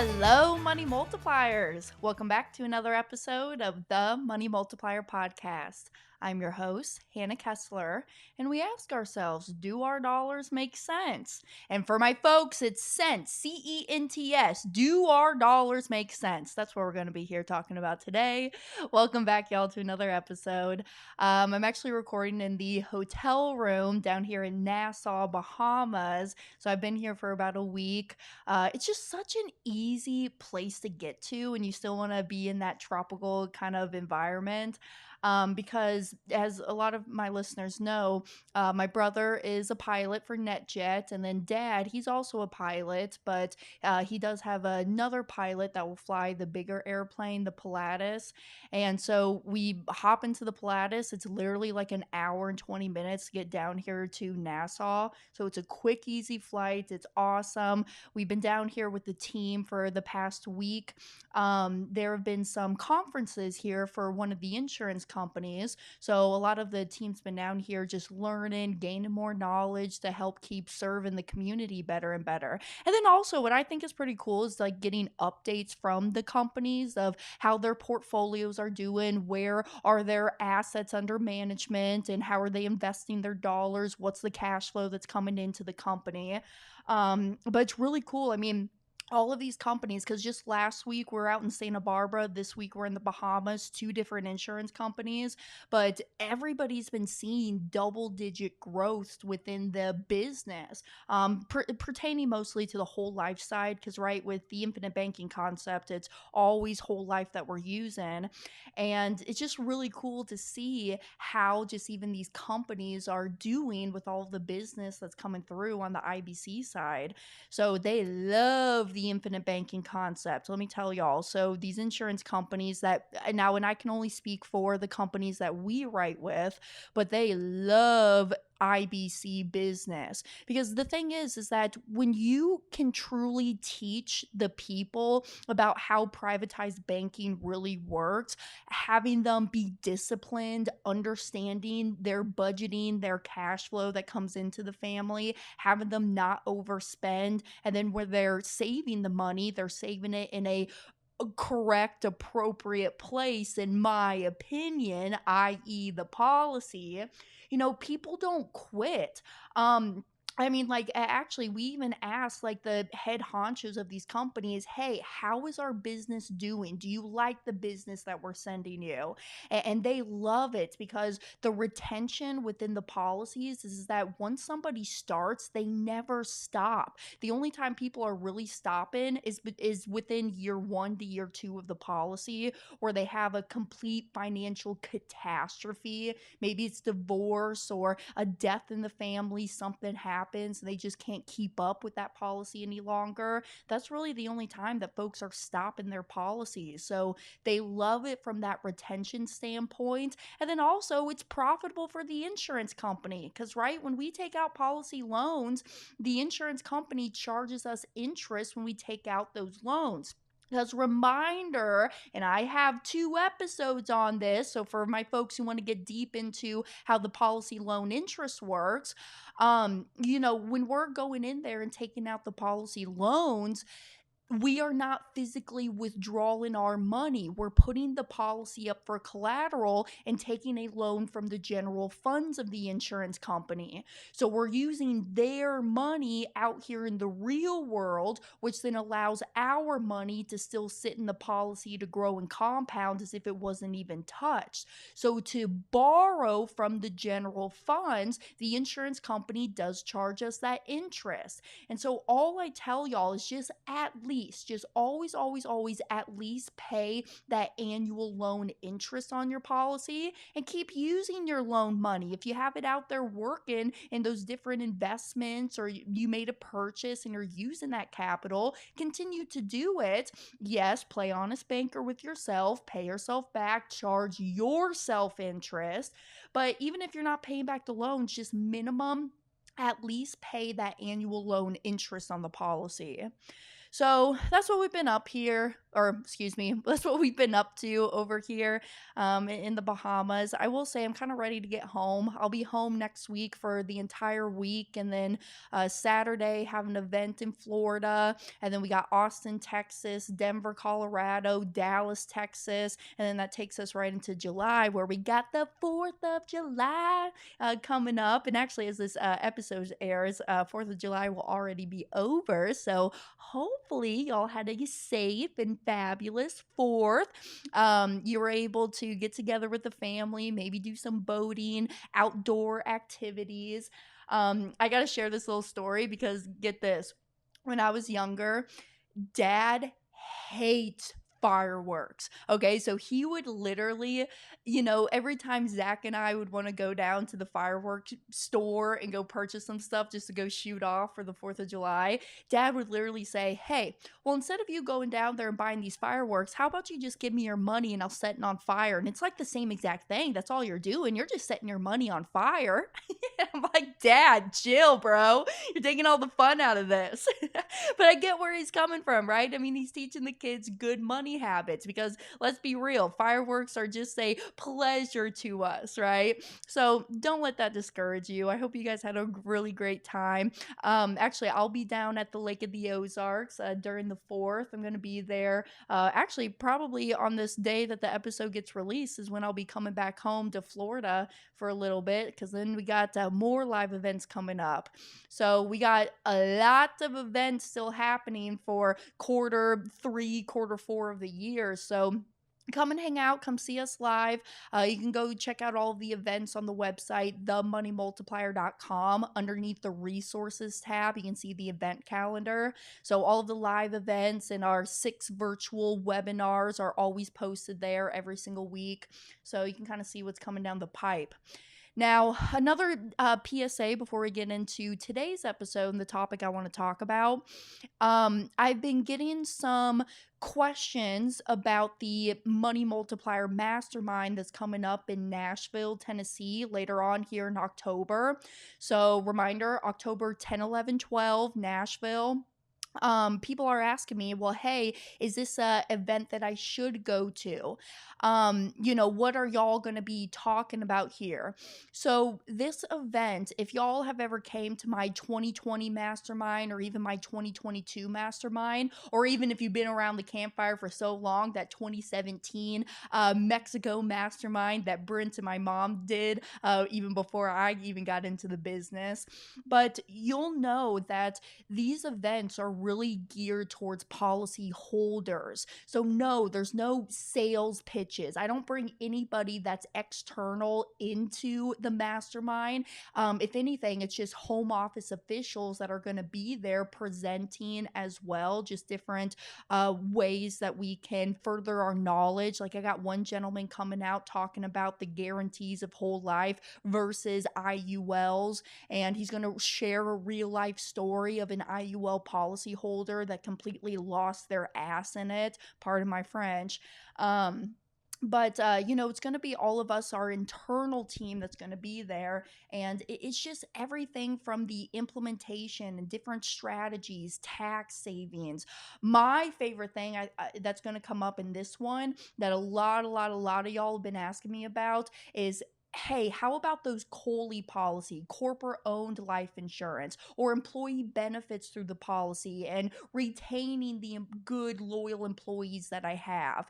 Hello, Money Multipliers. Welcome back to another episode of the Money Multiplier Podcast. I'm your host, Hannah Kesler, and we ask ourselves, do our dollars make sense? And for my folks, it's cents, C-E-N-T-S. Do our dollars make sense? That's what we're going to be here talking about today. Welcome back, y'all, to another episode. I'm actually recording in the hotel room down here in Nassau, Bahamas. So I've been here for about a week. It's just such an easy place to get to, and you still want to be in that tropical kind of environment. Because as a lot of my listeners know, my brother is a pilot for NetJet, and then dad, he's also a pilot, but he does have another pilot that will fly the bigger airplane, the Pilatus. And so we hop into the Pilatus. It's literally like an hour and 20 minutes to get down here to Nassau. So it's a quick, easy flight. It's awesome. We've been down here with the team for the past week. There have been some conferences here for one of the insurance companies. So a lot of the team's been down here just learning, gaining more knowledge to help keep serving the community better and better. And then also what I think is pretty cool is like getting updates from the companies of how their portfolios are doing, where are their assets under management, and how are they investing their dollars, what's the cash flow that's coming into the company. But it's really cool. I mean, all of these companies, because just last week we're out in Santa Barbara, this week we're in the Bahamas, two different insurance companies, but everybody's been seeing double-digit growth within the business, pertaining mostly to the whole life side, because right, with the infinite banking concept, it's always whole life that we're using, and it's just really cool to see how just even these companies are doing with all the business that's coming through on the IBC side. So they love the infinite banking concept. Let me tell y'all. So these insurance companies that now, and I can only speak for the companies that we write with, but they love IBC business, because the thing is that when you can truly teach the people about how privatized banking really works, having them be disciplined, understanding their budgeting, their cash flow that comes into the family, having them not overspend, and then where they're saving the money, they're saving it in a correct, appropriate place, in my opinion, i.e., the policy. People don't quit. I mean, like, actually, we even asked, like, the head honchos of these companies, hey, how is our business doing? Do you like the business that we're sending you? And they love it, because the retention within the policies is that once somebody starts, they never stop. The only time people are really stopping is within year 1 to year 2 of the policy, where they have a complete financial catastrophe. Maybe it's divorce or a death in the family, something happens, and they just can't keep up with that policy any longer. That's really the only time that folks are stopping their policies. So they love it from that retention standpoint. And then also it's profitable for the insurance company, because right, when we take out policy loans, the insurance company charges us interest when we take out those loans. As a reminder, and I have 2 episodes on this, so for my folks who want to get deep into how the policy loan interest works, when we're going in there and taking out the policy loans, we are not physically withdrawing our money. We're putting the policy up for collateral and taking a loan from the general funds of the insurance company. So we're using their money out here in the real world, which then allows our money to still sit in the policy to grow and compound as if it wasn't even touched. So to borrow from the general funds, the insurance company does charge us that interest. And so all I tell y'all is just always at least pay that annual loan interest on your policy, and keep using your loan money. If you have it out there working in those different investments, or you made a purchase and you're using that capital, continue to do it. Yes, play honest banker with yourself, pay yourself back, charge yourself interest. But even if you're not paying back the loans, just minimum at least pay that annual loan interest on the policy. So that's what we've been up here or excuse me, that's what we've been up to over here in the Bahamas. I will say I'm kind of ready to get home. I'll be home next week for the entire week, and then Saturday have an event in Florida, and then we got Austin, Texas, Denver, Colorado, Dallas, Texas, and then that takes us right into July, where we got the 4th of July coming up. And actually, as this episode airs, 4th of July will already be over. So hopefully, y'all had a safe and fabulous 4th. You were able to get together with the family, maybe do some boating, outdoor activities. I got to share this little story because get this. When I was younger, Dad hates fireworks. Okay, so he would literally, every time Zach and I would want to go down to the fireworks store and go purchase some stuff just to go shoot off for the 4th of July, Dad would literally say, "Hey, well, instead of you going down there and buying these fireworks, how about you just give me your money and I'll set it on fire?" And it's like the same exact thing. That's all you're doing. You're just setting your money on fire. I'm like, "Dad, chill, bro. You're taking all the fun out of this." But I get where he's coming from, right? I mean, he's teaching the kids good money habits because let's be real, fireworks are just a pleasure to us, right? So don't let that discourage you. I hope you guys had a really great time. Actually, I'll be down at the Lake of the Ozarks during the 4th. I'm going to be there. Actually, probably on this day that the episode gets released is when I'll be coming back home to Florida for a little bit, because then we got more live events coming up. So we got a lot of events still happening for quarter 3, quarter 4 of the year. So come and hang out, come see us live. You can go check out all of the events on the website, themoneymultiplier.com. Underneath the resources tab, you can see the event calendar. So all of the live events and our 6 virtual webinars are always posted there every single week. So you can kind of see what's coming down the pipe. Now, another PSA before we get into today's episode and the topic I want to talk about. I've been getting some questions about the Money Multiplier Mastermind that's coming up in Nashville, Tennessee later on here in October. So, reminder, October 10, 11, 12, Nashville. People are asking me, well, hey, is this a event that I should go to? What are y'all going to be talking about here? So this event, if y'all have ever came to my 2020 mastermind or even my 2022 mastermind, or even if you've been around the campfire for so long, that 2017 Mexico mastermind that Brent and my mom did even before I even got into the business. But you'll know that these events are really geared towards policy holders. So no, there's no sales pitches. I don't bring anybody that's external into the mastermind. If anything, it's just home office officials that are going to be there presenting as well, just different ways that we can further our knowledge. Like I got one gentleman coming out talking about the guarantees of whole life versus IULs, and he's going to share a real life story of an IUL policy holder that completely lost their ass in it. Pardon my French. But it's going to be all of us, our internal team that's going to be there. And it's just everything from the implementation and different strategies, tax savings. My favorite thing that's going to come up in this one that a lot of y'all have been asking me about is, hey, how about those COLI policy, corporate owned life insurance, or employee benefits through the policy and retaining the good, loyal employees that I have?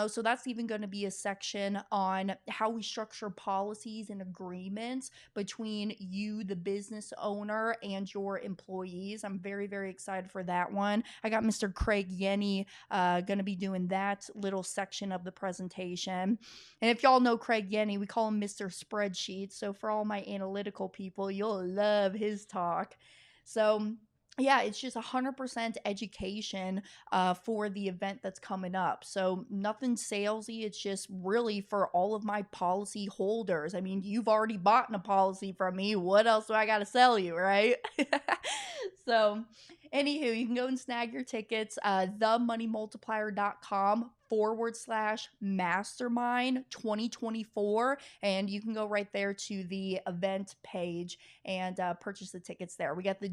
So that's even going to be a section on how we structure policies and agreements between you, the business owner, and your employees. I'm very, very excited for that one. I got Mr. Craig Yenny going to be doing that little section of the presentation. And if y'all know Craig Yenny, we call him Mr. Spreadsheet. So for all my analytical people, you'll love his talk. So yeah, it's just 100% education for the event that's coming up. So nothing salesy. It's just really for all of my policy holders. I mean, you've already bought a policy from me. What else do I got to sell you, right? So anywho, you can go and snag your tickets, themoneymultiplier.com /mastermind 2024, and you can go right there to the event page and purchase the tickets there. We got the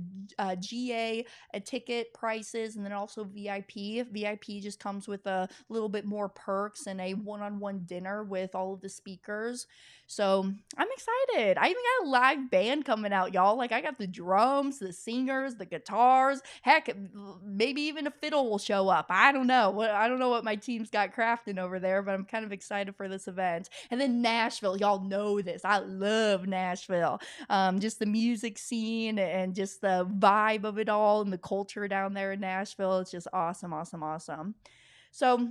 GA ticket prices, and then also VIP. VIP just comes with a little bit more perks and a one-on-one dinner with all of the speakers. So I'm excited. I even got a live band coming out, y'all. Like, I got the drums, the singers, the guitars. Heck, maybe even a fiddle will show up. I don't know. I don't know what my team's got crafting over there, but I'm kind of excited for this event. And then Nashville. Y'all know this. I love Nashville. Just the music scene and just the vibe of it all and the culture down there in Nashville. It's just awesome, awesome, awesome. So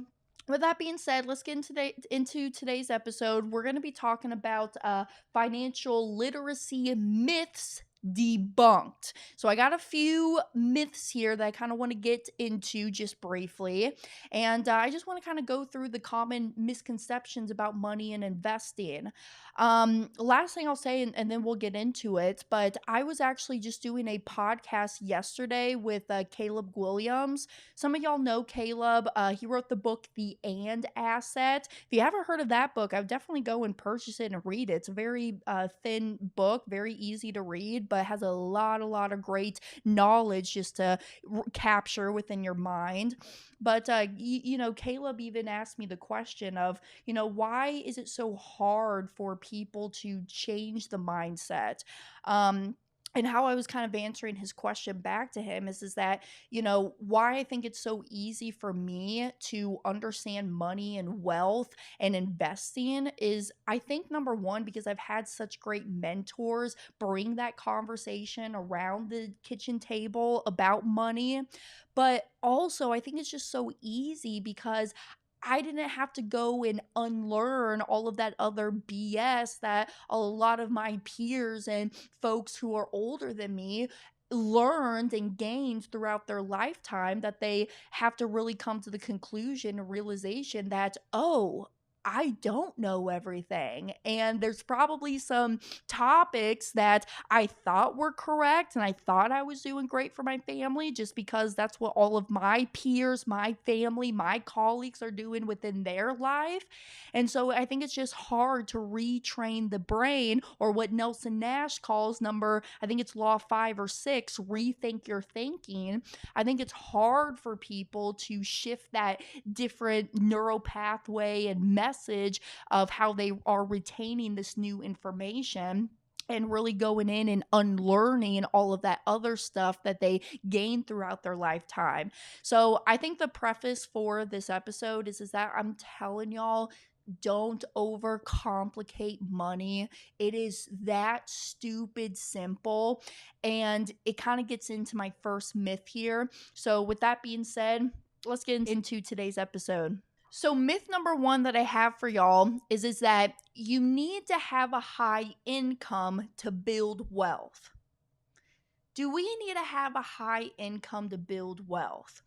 with that being said, let's get into today's episode. We're going to be talking about financial literacy myths debunked. So I got a few myths here that I kind of want to get into just briefly. And I just want to kind of go through the common misconceptions about money and investing. Last thing I'll say, and then we'll get into it, but I was actually just doing a podcast yesterday with Caleb Williams. Some of y'all know Caleb. He wrote the book, The And Asset. If you haven't heard of that book, I would definitely go and purchase it and read it. It's a very thin book, very easy to read, but has a lot of great knowledge just to capture within your mind. But, Caleb even asked me the question of, why is it so hard for people to change the mindset? And how I was kind of answering his question back to him is that, why I think it's so easy for me to understand money and wealth and investing is, I think, number one, because I've had such great mentors bring that conversation around the kitchen table about money. But also, I think it's just so easy because I didn't have to go and unlearn all of that other BS that a lot of my peers and folks who are older than me learned and gained throughout their lifetime, that they have to really come to the conclusion and realization that, oh, I don't know everything. And there's probably some topics that I thought were correct and I thought I was doing great for my family just because that's what all of my peers, my family, my colleagues are doing within their life. And so I think it's just hard to retrain the brain, or what Nelson Nash calls I think it's law 5 or 6, rethink your thinking. I think it's hard for people to shift that different neural pathway and message of how they are retaining this new information and really going in and unlearning all of that other stuff that they gained throughout their lifetime. So I think the preface for this episode is that I'm telling y'all, don't overcomplicate money. It is that stupid simple. And it kind of gets into my first myth here. So with that being said, let's get into today's episode. So myth number one that I have for y'all is that you need to have a high income to build wealth. Do we need to have a high income to build wealth?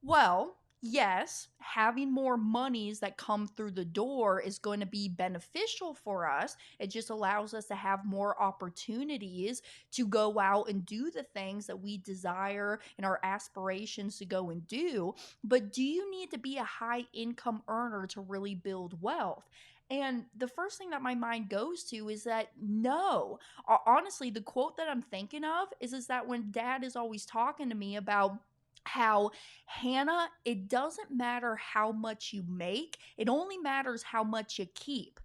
Well, yes, having more monies that come through the door is going to be beneficial for us. It just allows us to have more opportunities to go out and do the things that we desire and our aspirations to go and do. But do you need to be a high income earner to really build wealth? And the first thing that my mind goes to is that no. Honestly, the quote that I'm thinking of is that when Dad is always talking to me about how, Hannah, it doesn't matter how much you make, it only matters how much you keep.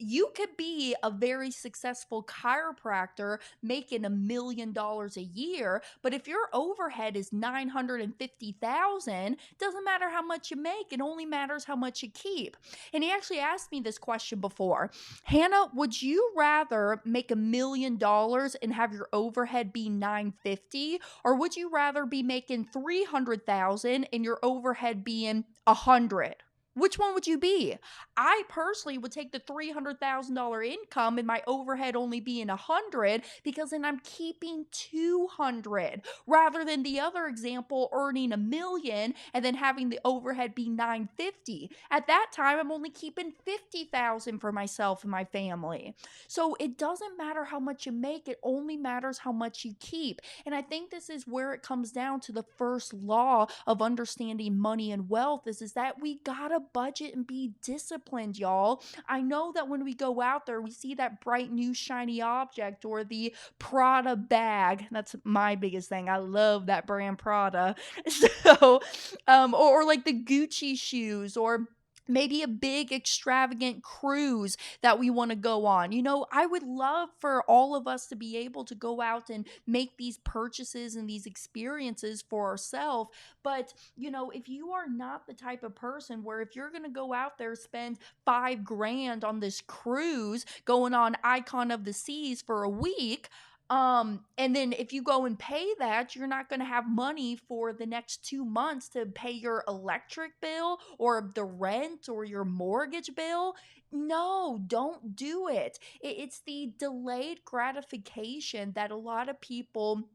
You could be a very successful chiropractor making $1 million a year, but if your overhead is $950,000, doesn't matter how much you make, it only matters how much you keep. And he actually asked me this question before. Hannah, would you rather make $1 million and have your overhead be $950, or would you rather be making $300,000 and your overhead being $100? Which one would you be? I personally would take the $300,000 income and my overhead only being $100, because then I'm keeping $200, rather than the other example, earning $1 million and then having the overhead be $950. At that time, I'm only keeping $50,000 for myself and my family. So it doesn't matter how much you make, it only matters how much you keep. And I think this is where it comes down to the first law of understanding money and wealth is that we gotta gotta budget and be disciplined, y'all. I know that when we go out there, we see that bright new shiny object or the Prada bag. That's my biggest thing. I love that brand Prada. So, or like the Gucci shoes, or maybe a big extravagant cruise that we want to go on. I would love for all of us to be able to go out and make these purchases and these experiences for ourselves. But, if you are not the type of person where if you're going to go out there, spend 5 grand on this cruise going on Icon of the Seas for a week, and then if you go and pay that, you're not going to have money for the next 2 months to pay your electric bill or the rent or your mortgage bill. No, don't do it. It's the delayed gratification that a lot of people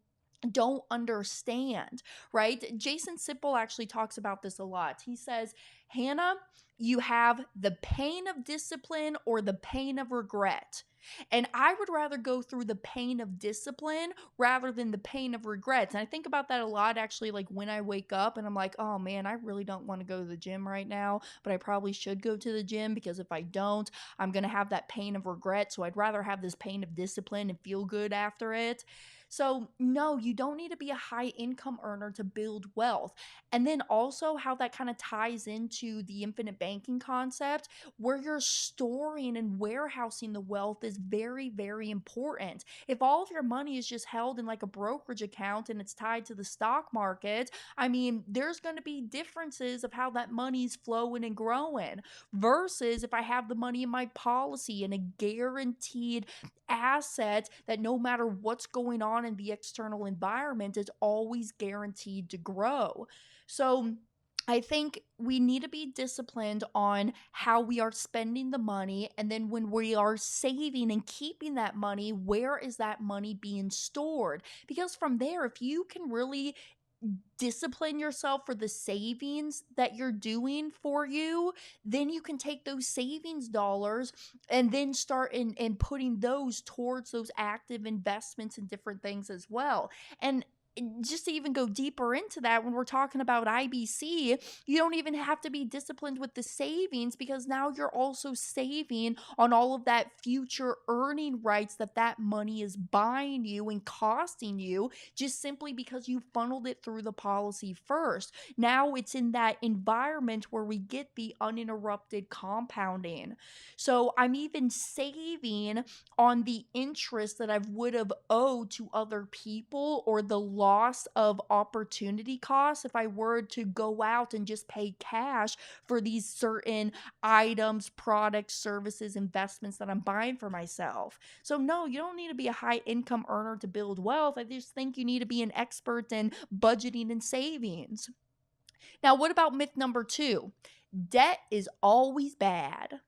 don't understand, right? Jason Sipple actually talks about this a lot. He says, Hannah, you have the pain of discipline or the pain of regret. And I would rather go through the pain of discipline rather than the pain of regrets. And I think about that a lot, actually, like when I wake up and I'm like, oh man, I really don't want to go to the gym right now, but I probably should go to the gym because if I don't, I'm going to have that pain of regret. So I'd rather have this pain of discipline and feel good after it. So, no, you don't need to be a high income earner to build wealth. And then also, how that kind of ties into the infinite banking concept, where you're storing and warehousing the wealth is very, very important. If all of your money is just held in like a brokerage account and it's tied to the stock market, I mean, there's going to be differences of how that money's flowing and growing versus if I have the money in my policy and a guaranteed asset that no matter what's going on in the external environment is always guaranteed to grow. So I think we need to be disciplined on how we are spending the money. And then when we are saving and keeping that money, where is that money being stored? Because from there, if you can really discipline yourself for the savings that you're doing for you, then you can take those savings dollars and then start in putting those towards those active investments and different things as well. And just to even go deeper into that, when we're talking about IBC, you don't even have to be disciplined with the savings because now you're also saving on all of that future earning rights that money is buying you and costing you just simply because you funneled it through the policy first. Now it's in that environment where we get the uninterrupted compounding. So I'm even saving on the interest that I would have owed to other people or the loss of opportunity costs if I were to go out and just pay cash for these certain items, products, services, investments that I'm buying for myself. So no, you don't need to be a high income earner to build wealth. I just think you need to be an expert in budgeting and savings. Now, what about myth number 2? Debt is always bad.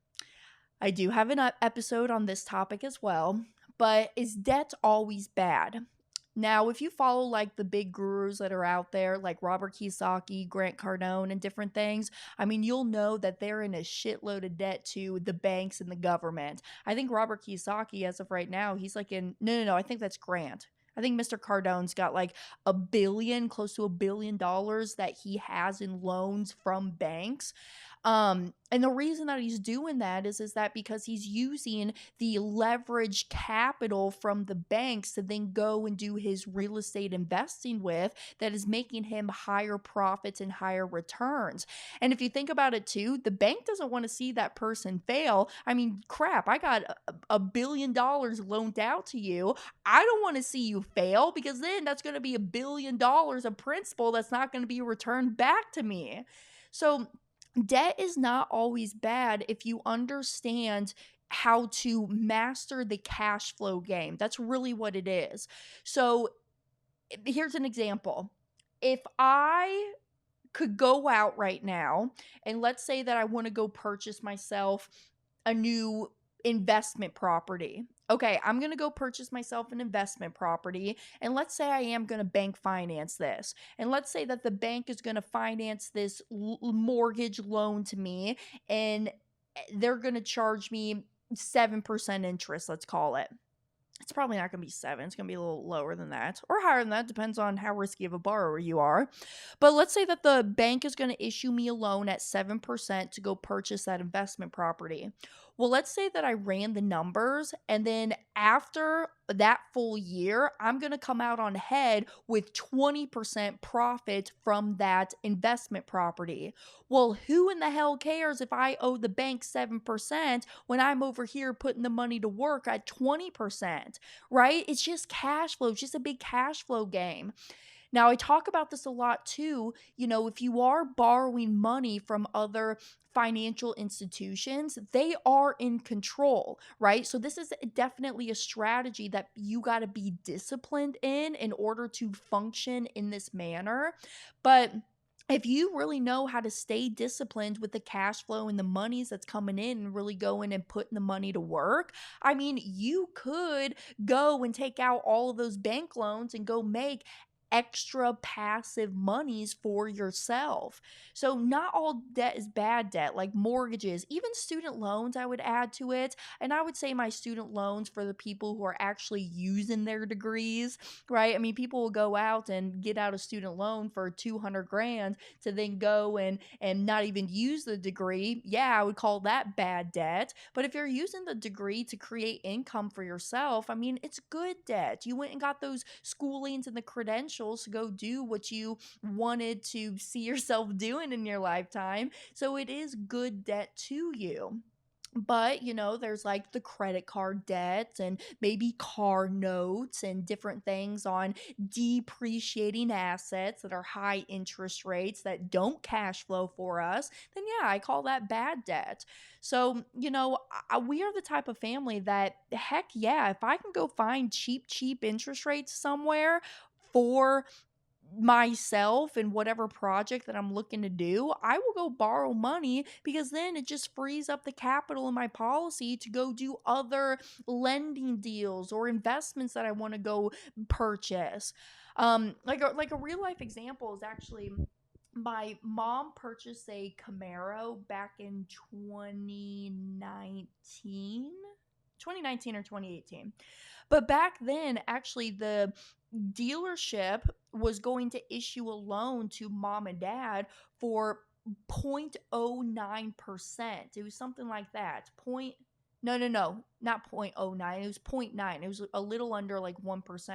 I do have an episode on this topic as well, but is debt always bad? Now, if you follow like the big gurus that are out there, like Robert Kiyosaki, Grant Cardone, and different things, I mean, you'll know that they're in a shitload of debt to the banks and the government. I think Robert Kiyosaki, as of right now, he's like no, I think that's Grant. I think Mr. Cardone's got like close to $1 billion that he has in loans from banks. And the reason that he's doing that is that because he's using the leverage capital from the banks to then go and do his real estate investing with that is making him higher profits and higher returns. And if you think about it too, the bank doesn't want to see that person fail. I mean, crap, I got $1 billion loaned out to you. I don't want to see you fail because then that's going to be $1 billion of principal that's not going to be returned back to me. So debt is not always bad if you understand how to master the cash flow game. That's really what it is. So here's an example. If I could go out right now and let's say that I want to go purchase myself a new investment property. Okay, I'm going to go purchase myself an investment property, and let's say I am going to bank finance this. And let's say that the bank is going to finance this mortgage loan to me, and they're going to charge me 7% interest, let's call it. It's probably not going to be 7. It's going to be a little lower than that or higher than that. Depends on how risky of a borrower you are. But let's say that the bank is going to issue me a loan at 7% to go purchase that investment property. Well, let's say that I ran the numbers, and then after that full year, I'm going to come out on head with 20% profit from that investment property. Well, who in the hell cares if I owe the bank 7% when I'm over here putting the money to work at 20%, right? It's just cash flow. It's just a big cash flow game. Now, I talk about this a lot too. If you are borrowing money from other financial institutions, they are in control, right? So, this is definitely a strategy that you got to be disciplined in order to function in this manner. But if you really know how to stay disciplined with the cash flow and the monies that's coming in and really going and putting the money to work, I mean, you could go and take out all of those bank loans and go make extra passive monies for yourself. So not all debt is bad debt, like mortgages, even student loans I would add to it. And I would say my student loans for the people who are actually using their degrees, right? I mean, people will go out and get out a student loan for 200 grand to then go and not even use the degree. Yeah, I would call that bad debt. But if you're using the degree to create income for yourself, I mean, it's good debt. You went and got those schoolings and the credentials to go do what you wanted to see yourself doing in your lifetime. So it is good debt to you. But, there's like the credit card debt and maybe car notes and different things on depreciating assets that are high interest rates that don't cash flow for us. Then, yeah, I call that bad debt. So, we are the type of family that, heck yeah, if I can go find cheap interest rates somewhere for myself and whatever project that I'm looking to do, I will go borrow money because then it just frees up the capital in my policy to go do other lending deals or investments that I want to go purchase. Like a real life example is actually my mom purchased a Camaro back in 2019 or 2018. But back then, actually, the dealership was going to issue a loan to mom and dad for 0.09%. It was something like that. No, not 0.09. It was 0.9. It was a little under like 1%.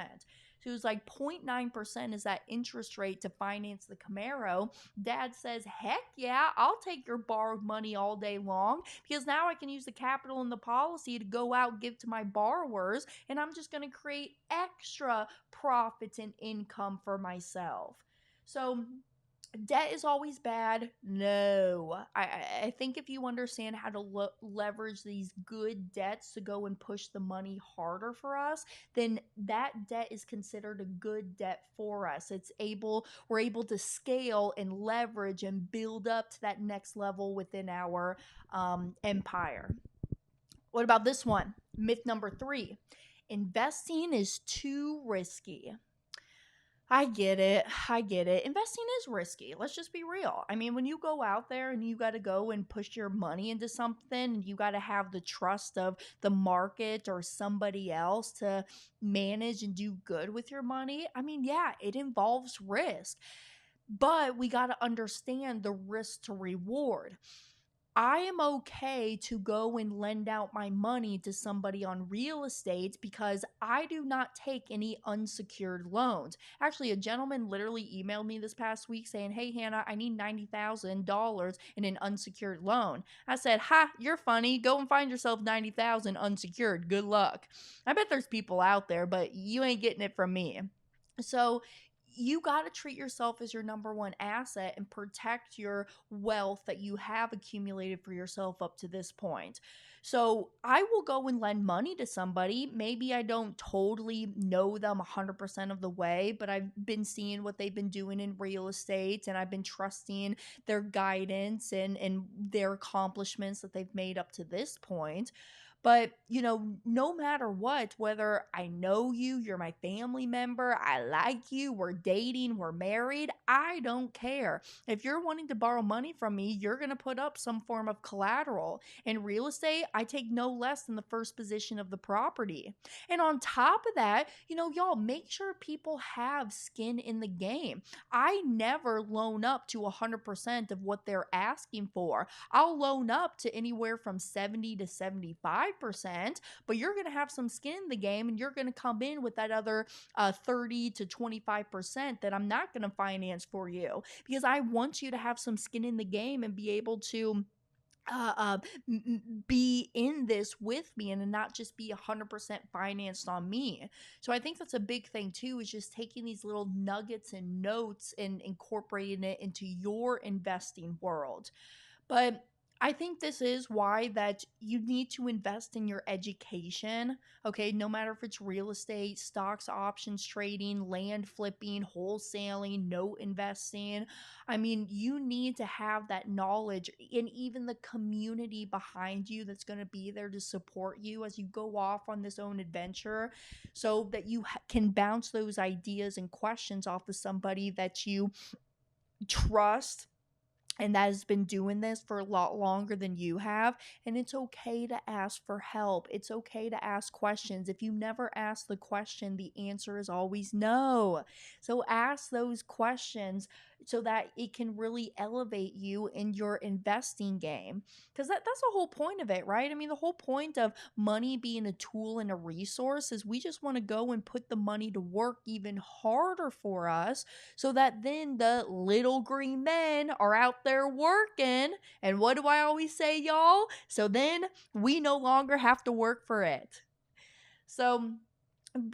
So it was like 0.9% is that interest rate to finance the Camaro. Dad says, heck yeah, I'll take your borrowed money all day long because now I can use the capital and the policy to go out and give to my borrowers, and I'm just going to create extra profits and income for myself. So debt is always bad. No. I think if you understand how to leverage these good debts to go and push the money harder for us, then that debt is considered a good debt for us. We're able to scale and leverage and build up to that next level within our empire. What about this one? Myth number 3. Investing is too risky. I get it. Investing is risky. Let's just be real. I mean, when you go out there and you got to go and push your money into something, and you got to have the trust of the market or somebody else to manage and do good with your money. I mean, yeah, it involves risk, but we got to understand the risk to reward. I am okay to go and lend out my money to somebody on real estate because I do not take any unsecured loans. Actually, a gentleman literally emailed me this past week saying, "Hey, Hannah, I need $90,000 in an unsecured loan." I said, "Ha, you're funny. Go and find yourself $90,000 unsecured. Good luck." I bet there's people out there, but you ain't getting it from me. So you got to treat yourself as your number one asset and protect your wealth that you have accumulated for yourself up to this point. So I will go and lend money to somebody. Maybe I don't totally know them 100% of the way, but I've been seeing what they've been doing in real estate, and I've been trusting their guidance and their accomplishments that they've made up to this point. But, no matter what, whether I know you, you're my family member, I like you, we're dating, we're married, I don't care. If you're wanting to borrow money from me, you're going to put up some form of collateral. In real estate, I take no less than the first position of the property. And on top of that, y'all make sure people have skin in the game. I never loan up to 100% of what they're asking for. I'll loan up to anywhere from 70 to 75%, but you're going to have some skin in the game and you're going to come in with that other 30 to 25% that I'm not going to finance for you, because I want you to have some skin in the game and be able to uh, uh, be in this with me and not just be 100% financed on me. So I think that's a big thing too, is just taking these little nuggets and notes and incorporating it into your investing world. But I think this is why that you need to invest in your education, okay? No matter if it's real estate, stocks, options trading, land flipping, wholesaling, note investing. I mean, you need to have that knowledge and even the community behind you that's going to be there to support you as you go off on this own adventure, so that you can bounce those ideas and questions off of somebody that you trust and that has been doing this for a lot longer than you have. And it's okay to ask for help. It's okay to ask questions. If you never ask the question, the answer is always no. So ask those questions so that it can really elevate you in your investing game. Because that's the whole point of it, right? I mean, the whole point of money being a tool and a resource is we just want to go and put the money to work even harder for us, so that then the little green men are out there working. And what do I always say, y'all? So then we no longer have to work for it. So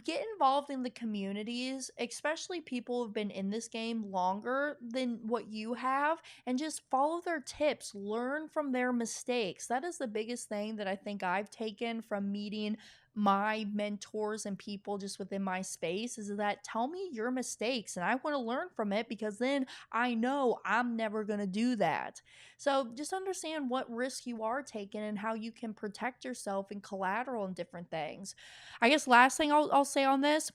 get involved in the communities, especially people who've been in this game longer than what you have, and just follow their tips, learn from their mistakes. That is the biggest thing that I think I've taken from meeting my mentors and people just within my space, is that tell me your mistakes and I want to learn from it, because then I know I'm never going to do that. So just understand what risk you are taking and how you can protect yourself and collateral and different things. I guess last thing I'll say on this,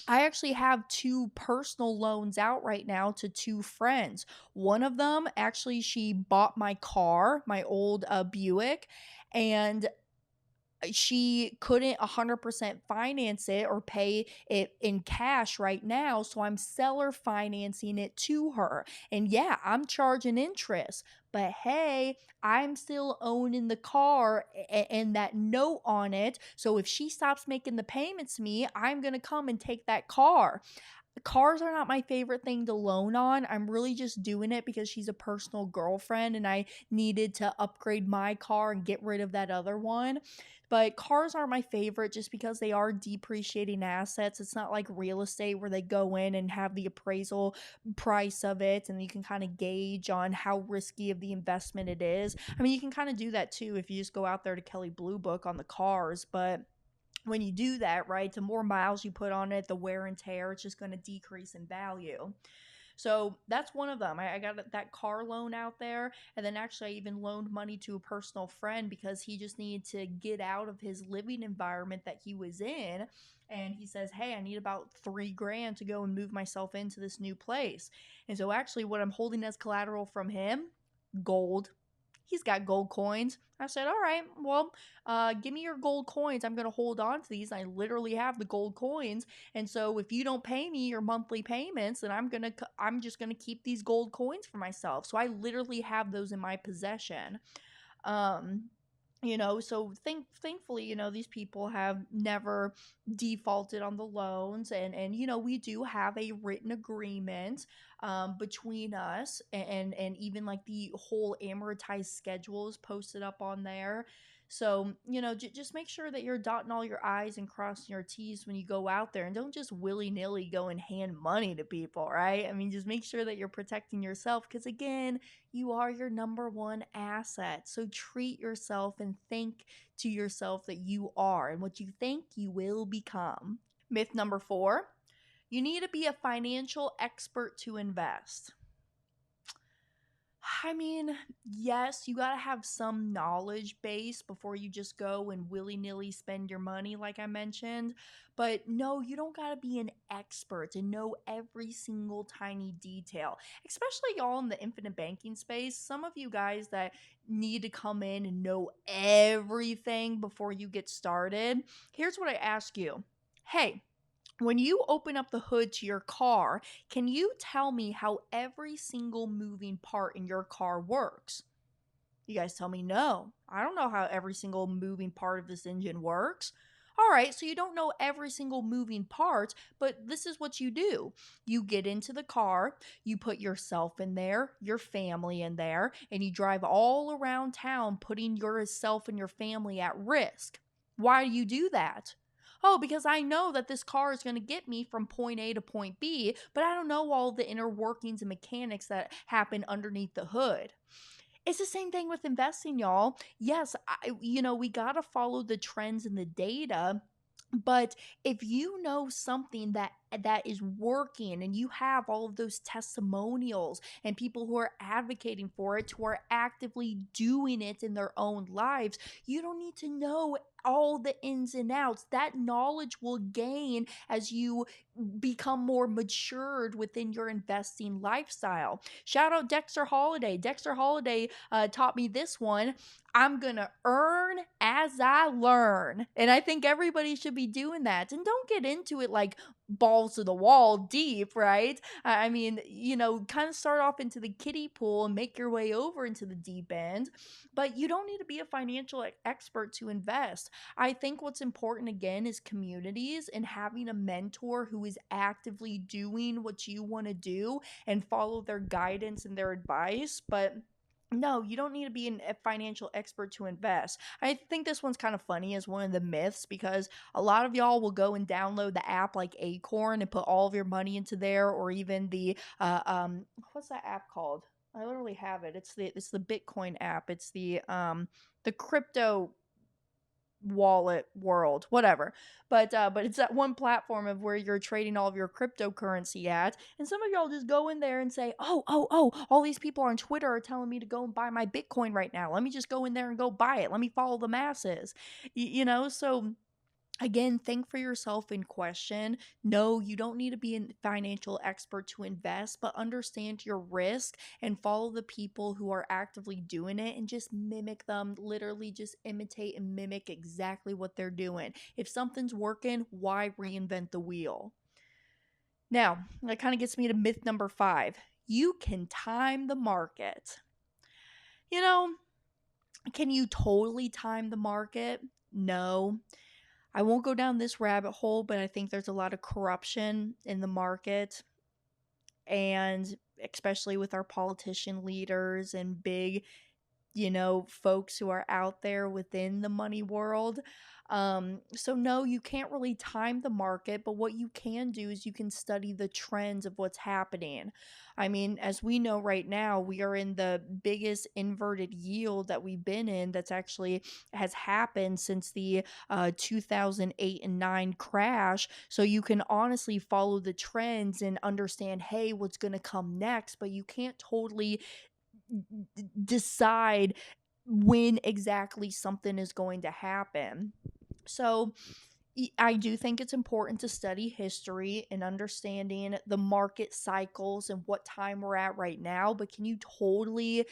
I actually have two personal loans out right now to two friends. One of them, actually, she bought my car, my old Buick, and she couldn't 100% finance it or pay it in cash right now. So I'm seller financing it to her. And yeah, I'm charging interest. But hey, I'm still owning the car and that note on it. So if she stops making the payments to me, I'm going to come and take that car. Cars are not my favorite thing to loan on. I'm really just doing it because she's a personal girlfriend and I needed to upgrade my car and get rid of that other one. But cars aren't my favorite just because they are depreciating assets. It's not like real estate where they go in and have the appraisal price of it and you can kind of gauge on how risky of the investment it is. I mean, you can kind of do that too if you just go out there to Kelley Blue Book on the cars, but when you do that, right, the more miles you put on it, the wear and tear, it's just going to decrease in value. So that's one of them. I got that car loan out there. And then actually, I even loaned money to a personal friend because he just needed to get out of his living environment that he was in. And he says, hey, I need about $3,000 to go and move myself into this new place. And so actually, what I'm holding as collateral from him, gold. He's got gold coins. I said, all right, well, give me your gold coins. I'm going to hold on to these. I literally have the gold coins. And so if you don't pay me your monthly payments, then I'm just going to keep these gold coins for myself. So I literally have those in my possession. Um, so thankfully, these people have never defaulted on the loans, and we do have a written agreement between us, and even like the whole amortized schedule is posted up on there. So, just make sure that you're dotting all your I's and crossing your T's when you go out there, and don't just willy-nilly go and hand money to people, right? I mean, just make sure that you're protecting yourself, because again, you are your number one asset. So treat yourself and think to yourself that you are, and what you think you will become. Myth number 4, you need to be a financial expert to invest. I mean, yes, you got to have some knowledge base before you just go and willy nilly spend your money, like I mentioned. But no, you don't got to be an expert and know every single tiny detail, especially y'all in the infinite banking space. Some of you guys that need to come in and know everything before you get started. Here's what I ask you. Hey, when you open up the hood to your car, can you tell me how every single moving part in your car works? You guys tell me no. I don't know how every single moving part of this engine works. All right, so you don't know every single moving part, but this is what you do. You get into the car, you put yourself in there, your family in there, and you drive all around town putting yourself and your family at risk. Why do you do that? Oh, because I know that this car is going to get me from point A to point B, but I don't know all the inner workings and mechanics that happen underneath the hood. It's the same thing with investing, y'all. Yes, we got to follow the trends and the data. But if you know something that is working and you have all of those testimonials and people who are advocating for it, who are actively doing it in their own lives, you don't need to know all the ins and outs. That knowledge will gain as you become more matured within your investing lifestyle. Shout out Dexter Holiday. Dexter Holiday taught me this one. I'm going to earn as I learn. And I think everybody should be doing that. And don't get into it like balls to the wall deep, right? I mean, kind of start off into the kiddie pool and make your way over into the deep end. But you don't need to be a financial expert to invest. I think what's important again is communities and having a mentor who is actively doing what you want to do and follow their guidance and their advice. But no, you don't need to be a financial expert to invest. I think this one's kind of funny as one of the myths because a lot of y'all will go and download the app like Acorn and put all of your money into there, or even the what's that app called? I literally have it. It's the Bitcoin app. It's the crypto wallet world, whatever. But it's that one platform of where you're trading all of your cryptocurrency at. And some of y'all just go in there and say, oh, all these people on Twitter are telling me to go and buy my Bitcoin right now. Let me just go in there and go buy it. Let me follow the masses. So again, think for yourself and question. No, you don't need to be a financial expert to invest, but understand your risk and follow the people who are actively doing it and just mimic them. Literally, just imitate and mimic exactly what they're doing. If something's working, why reinvent the wheel? Now, that kind of gets me to myth number 5. You can time the market. You know, can you totally time the market? No. I won't go down this rabbit hole, but I think there's a lot of corruption in the market, and especially with our politician leaders and big, folks who are out there within the money world. So no, you can't really time the market, but what you can do is you can study the trends of what's happening. I mean, as we know right now, we are in the biggest inverted yield that we've been in that's actually has happened since the 2008 and 9 crash. So you can honestly follow the trends and understand, hey, what's going to come next, but you can't totally decide when exactly something is going to happen. So I do think it's important to study history and understanding the market cycles and what time we're at right now. But can you totally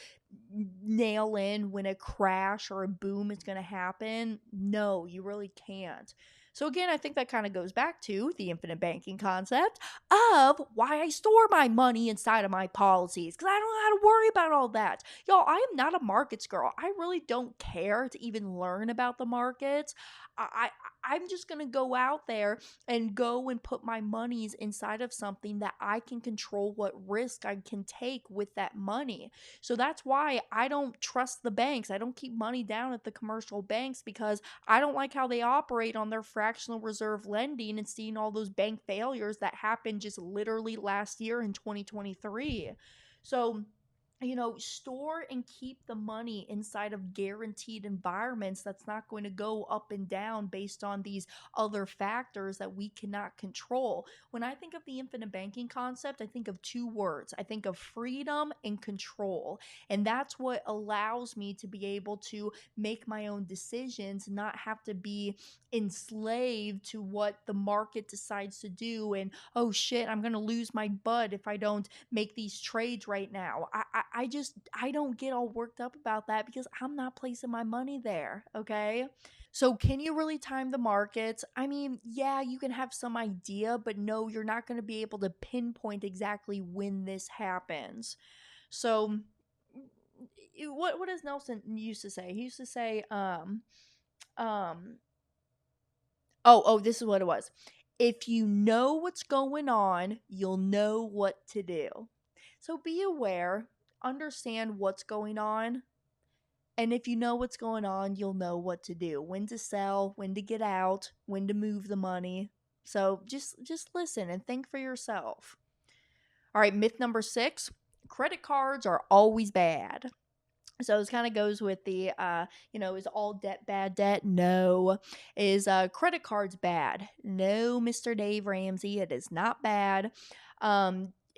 nail in when a crash or a boom is going to happen? No, you really can't. So again, I think that kind of goes back to the infinite banking concept of why I store my money inside of my policies, because I don't know how to worry about all that. Y'all, I am not a markets girl. I really don't care to even learn about the markets. I'm just going to go out there and go and put my monies inside of something that I can control what risk I can take with that money. So that's why I don't trust the banks. I don't keep money down at the commercial banks because I don't like how they operate on their fractional reserve lending and seeing all those bank failures that happened just literally last year in 2023. So store and keep the money inside of guaranteed environments that's not going to go up and down based on these other factors that we cannot control. When I think of the infinite banking concept, I think of two words. I think of freedom and control. And that's what allows me to be able to make my own decisions, not have to be enslaved to what the market decides to do. And oh shit, I'm going to lose my butt if I don't make these trades right now. I don't get all worked up about that because I'm not placing my money there. Okay. So, can you really time the markets? I mean, yeah, you can have some idea, but no, you're not going to be able to pinpoint exactly when this happens. So, what does Nelson used to say? He used to say, um, this is what it was. If you know what's going on, you'll know what to do. So be aware, understand what's going on, and if you know what's going on, you'll know what to do. When to sell, when to get out, when to move the money. So just listen and think for yourself. All right, myth number 6, credit cards are always bad. So it kind of goes with the, is all debt bad debt? No. Is credit cards bad? No, Mr. Dave Ramsey, it is not bad.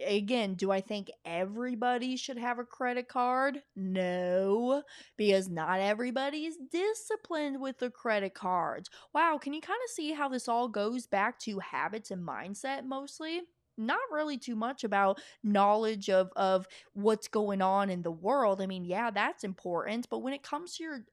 Again, do I think everybody should have a credit card? No, because not everybody is disciplined with the credit cards. Wow, can you kind of see how this all goes back to habits and mindset mostly? Not really too much about knowledge of what's going on in the world. I mean, yeah, that's important, but when it comes to your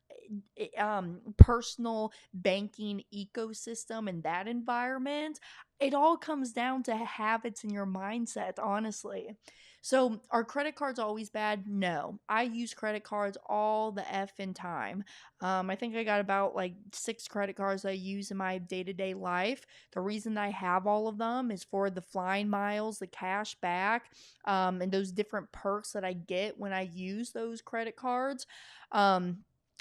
personal banking ecosystem and that environment, it all comes down to habits in your mindset, honestly. So, are credit cards always bad? No. I use credit cards all the effing time. I think I got about like 6 credit cards I use in my day to day life. The reason I have all of them is for the flying miles, the cash back, and those different perks that I get when I use those credit cards.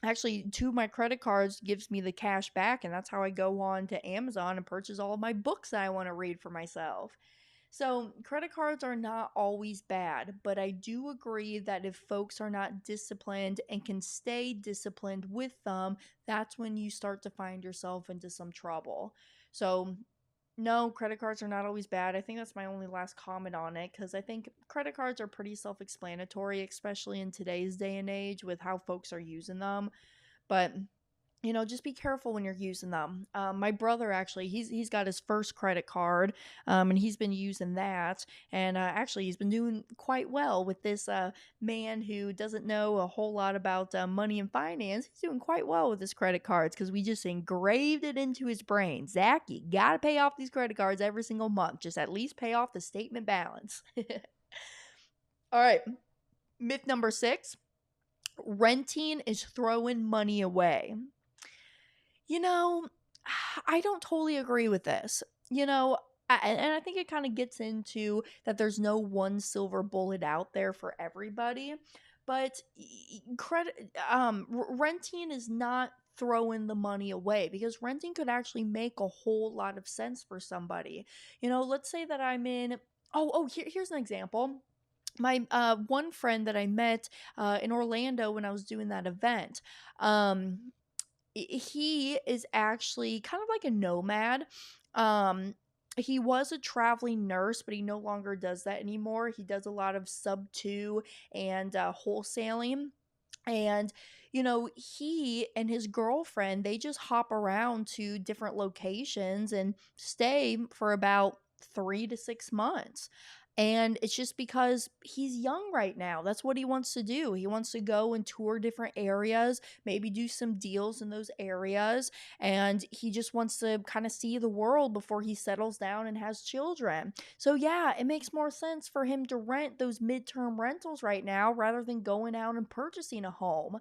Actually, 2 of my credit cards gives me the cash back, and that's how I go on to Amazon and purchase all of my books that I want to read for myself. So, credit cards are not always bad, but I do agree that if folks are not disciplined and can stay disciplined with them, that's when you start to find yourself into some trouble. So, no, credit cards are not always bad. I think that's my only last comment on it because I think credit cards are pretty self explanatory, especially in today's day and age with how folks are using them. But just be careful when you're using them. My brother actually, he's got his first credit card, and he's been using that, and actually he's been doing quite well with this man who doesn't know a whole lot about money and finance. He's doing quite well with his credit cards because we just engraved it into his brain. Zach, you gotta pay off these credit cards every single month. Just at least pay off the statement balance. All right, myth number 6: renting is throwing money away. You know, I don't totally agree with this. And I think it kind of gets into that there's no one silver bullet out there for everybody, but credit renting is not throwing the money away because renting could actually make a whole lot of sense for somebody. Let's say that I'm in here's an example. My one friend that I met in Orlando when I was doing that event. He is actually kind of like a nomad. He was a traveling nurse, but he no longer does that anymore. He does a lot of sub two and wholesaling. And, he and his girlfriend, they just hop around to different locations and stay for about 3 to 6 months. And it's just because he's young right now. That's what he wants to do. He wants to go and tour different areas, maybe do some deals in those areas. And he just wants to kind of see the world before he settles down and has children. So, yeah, it makes more sense for him to rent those midterm rentals right now rather than going out and purchasing a home.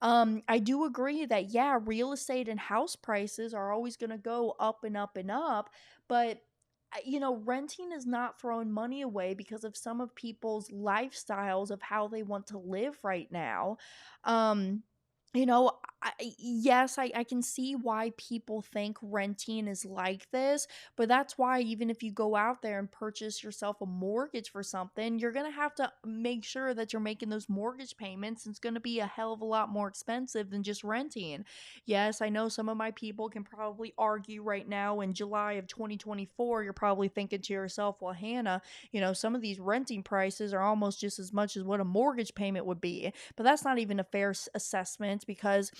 I do agree that, yeah, real estate and house prices are always going to go up and up and up. But renting is not throwing money away because of some of people's lifestyles of how they want to live right now. Um, you know, yes, I can see why people think renting is like this, but that's why even if you go out there and purchase yourself a mortgage for something, you're going to have to make sure that you're making those mortgage payments. It's going to be a hell of a lot more expensive than just renting. Yes, I know some of my people can probably argue right now in July of 2024, you're probably thinking to yourself, well, Hannah, some of these renting prices are almost just as much as what a mortgage payment would be. But that's not even a fair assessment because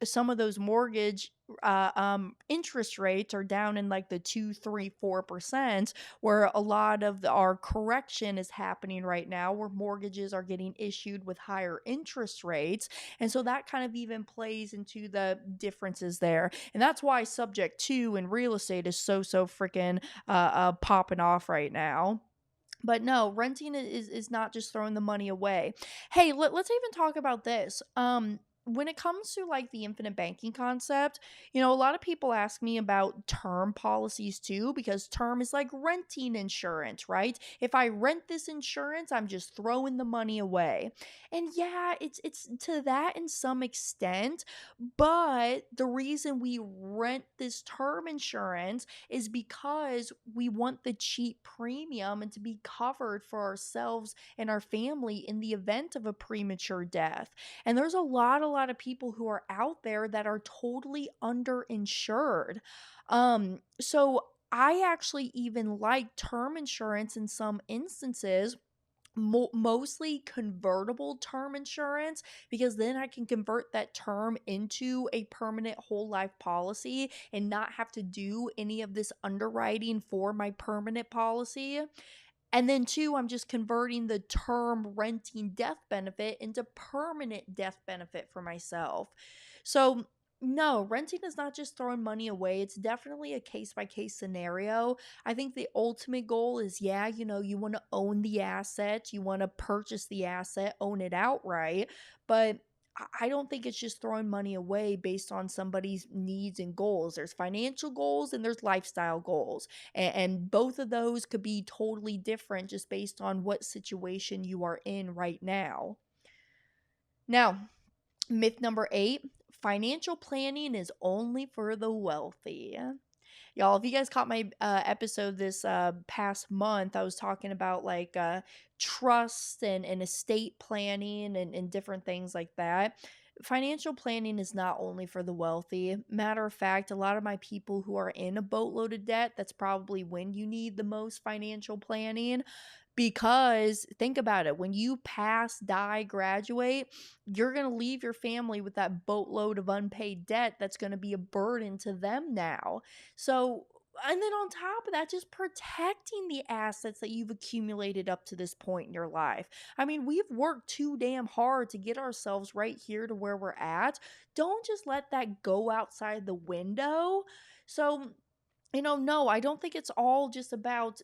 some of those mortgage interest rates are down in like the 2, 3, 4%, where a lot of our correction is happening right now, where mortgages are getting issued with higher interest rates. And so that kind of even plays into the differences there. And that's why subject to in real estate is so freaking popping off right now. But no, renting is not just throwing the money away. Hey, let's even talk about this. When it comes to like the infinite banking concept, a lot of people ask me about term policies too, because term is like renting insurance, right? If I rent this insurance, I'm just throwing the money away. And yeah, it's to that in some extent, but the reason we rent this term insurance is because we want the cheap premium and to be covered for ourselves and our family in the event of a premature death. And there's a lot of people who are out there that are totally underinsured. So I actually even like term insurance in some instances, mostly convertible term insurance, because then I can convert that term into a permanent whole life policy and not have to do any of this underwriting for my permanent policy. And then two, I'm just converting the term renting death benefit into permanent death benefit for myself. So no, renting is not just throwing money away. It's definitely a case by case scenario. I think the ultimate goal is, yeah, you want to own the asset, you want to purchase the asset, own it outright. But I don't think it's just throwing money away based on somebody's needs and goals. There's financial goals and there's lifestyle goals. And both of those could be totally different just based on what situation you are in right now. Now, myth number 8, financial planning is only for the wealthy. Y'all, if you guys caught my episode this past month, I was talking about like trust and estate planning and different things like that. Financial planning is not only for the wealthy. Matter of fact, a lot of my people who are in a boatload of debt, that's probably when you need the most financial planning. Because think about it, when you pass, die, graduate, you're going to leave your family with that boatload of unpaid debt that's going to be a burden to them now. So, and then on top of that, just protecting the assets that you've accumulated up to this point in your life. I mean, we've worked too damn hard to get ourselves right here to where we're at. Don't just let that go outside the window. So, no, I don't think it's all just about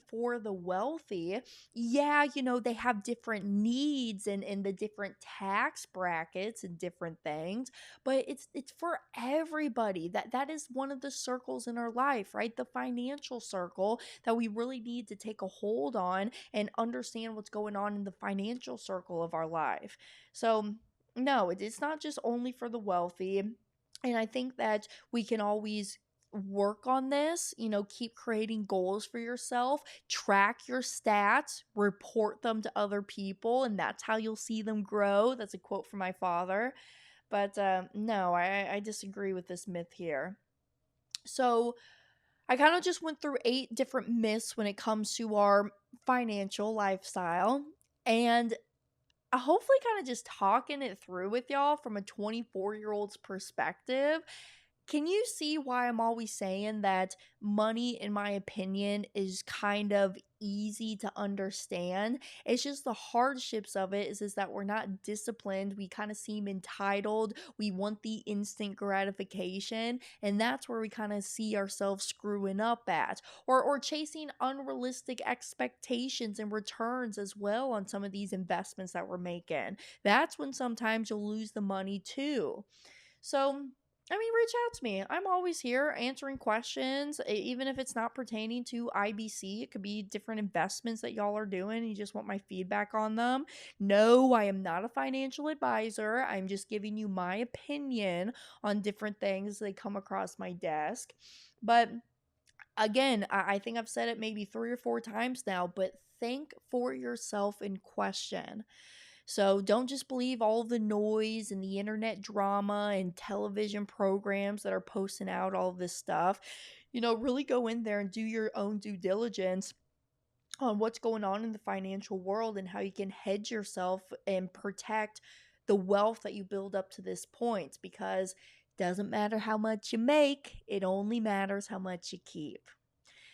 for the wealthy. Yeah, they have different needs and the different tax brackets and different things, but it's for everybody. That is one of the circles in our life, right? The financial circle that we really need to take a hold on and understand what's going on in the financial circle of our life. So, no, it's not just only for the wealthy. And I think that we can always work on this, keep creating goals for yourself, track your stats, report them to other people, and that's how you'll see them grow. That's a quote from my father. But no, I disagree with this myth here. So I kind of just went through 8 different myths when it comes to our financial lifestyle. And I hopefully kind of just talking it through with y'all from a 24-year-old's perspective. Can you see why I'm always saying that money, in my opinion, is kind of easy to understand? It's just the hardships of it is that we're not disciplined. We kind of seem entitled. We want the instant gratification. And that's where we kind of see ourselves screwing up at. Or chasing unrealistic expectations and returns as well on some of these investments that we're making. That's when sometimes you'll lose the money too. So reach out to me. I'm always here answering questions, even if it's not pertaining to IBC. It could be different investments that y'all are doing. You just want my feedback on them. No, I am not a financial advisor. I'm just giving you my opinion on different things that come across my desk. But again, I think I've said it maybe 3 or 4 times now, but think for yourself and question. So don't just believe all the noise and the internet drama and television programs that are posting out all this stuff. Really go in there and do your own due diligence on what's going on in the financial world and how you can hedge yourself and protect the wealth that you build up to this point, because it doesn't matter how much you make, it only matters how much you keep.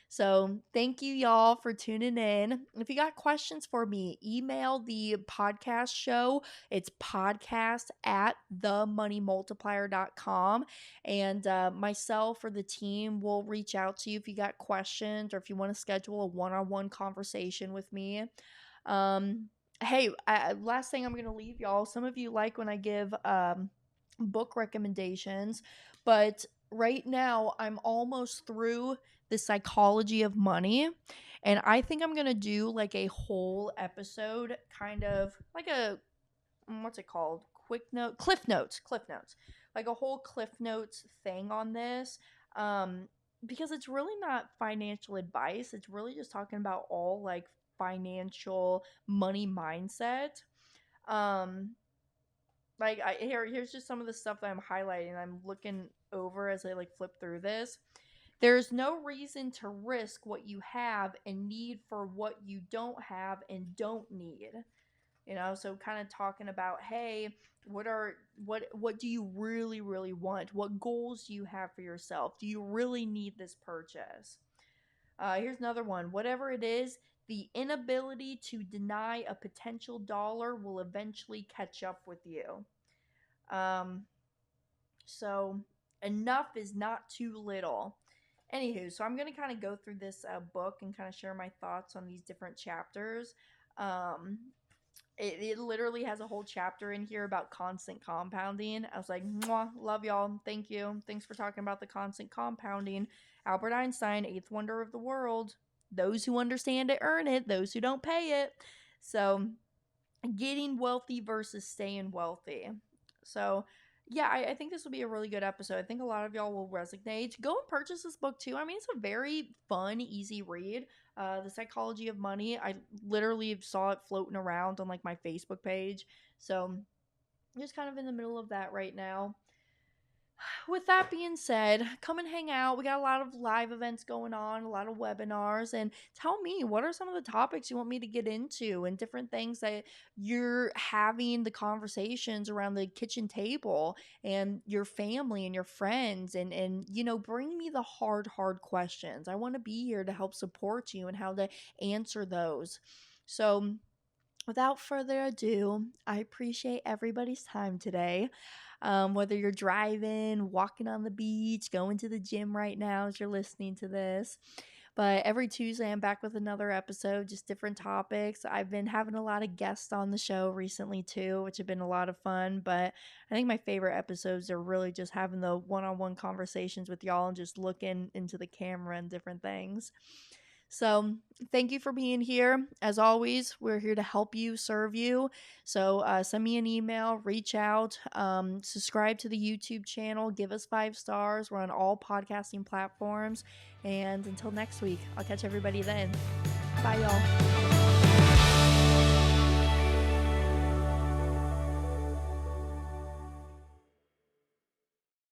So thank you y'all for tuning in. If you got questions for me, email the podcast show. It's podcast@themoneymultiplier.com. And myself or the team will reach out to you if you got questions or if you want to schedule a one-on-one conversation with me. Hey, last thing I'm going to leave y'all. Some of you like when I give book recommendations, but right now I'm almost through The Psychology of Money, and I think I'm gonna do like a whole episode, kind of like a what's it called, cliff notes, like a whole cliff notes thing on this, because it's really not financial advice. It's really just talking about all like financial money mindset. Like here's just some of the stuff that I'm highlighting. I'm looking over as I like flip through this. There's no reason to risk what you have and need for what you don't have and don't need. So kind of talking about, hey, what do you really want? What goals do you have for yourself? Do you really need this purchase? Here's another one. Whatever it is, the inability to deny a potential dollar will eventually catch up with you. So enough is not too little. Anywho, so I'm going to kind of go through this book and kind of share my thoughts on these different chapters. It literally has a whole chapter in here about constant compounding. I was like, mwah, love y'all. Thank you. Thanks for talking about the constant compounding. Albert Einstein, eighth wonder of the world. Those who understand it earn it. Those who don't pay it. So getting wealthy versus staying wealthy. So yeah, I think this will be a really good episode. I think a lot of y'all will resonate. Go and purchase this book too. It's a very fun, easy read. The Psychology of Money. I literally saw it floating around on like my Facebook page. So I'm just kind of in the middle of that right now. With that being said, come and hang out. We got a lot of live events going on, a lot of webinars, and tell me, what are some of the topics you want me to get into and different things that you're having the conversations around the kitchen table and your family and your friends, and bring me the hard questions. I want to be here to help support you and how to answer those. So without further ado, I appreciate everybody's time today. Whether you're driving, walking on the beach, going to the gym right now as you're listening to this. But every Tuesday, I'm back with another episode, just different topics. I've been having a lot of guests on the show recently too, which have been a lot of fun. But I think my favorite episodes are really just having the one-on-one conversations with y'all and just looking into the camera and different things. So thank you for being here. As always, we're here to help you, serve you. So send me an email, reach out, subscribe to the YouTube channel, give us 5 stars. We're on all podcasting platforms. And until next week, I'll catch everybody then. Bye, y'all.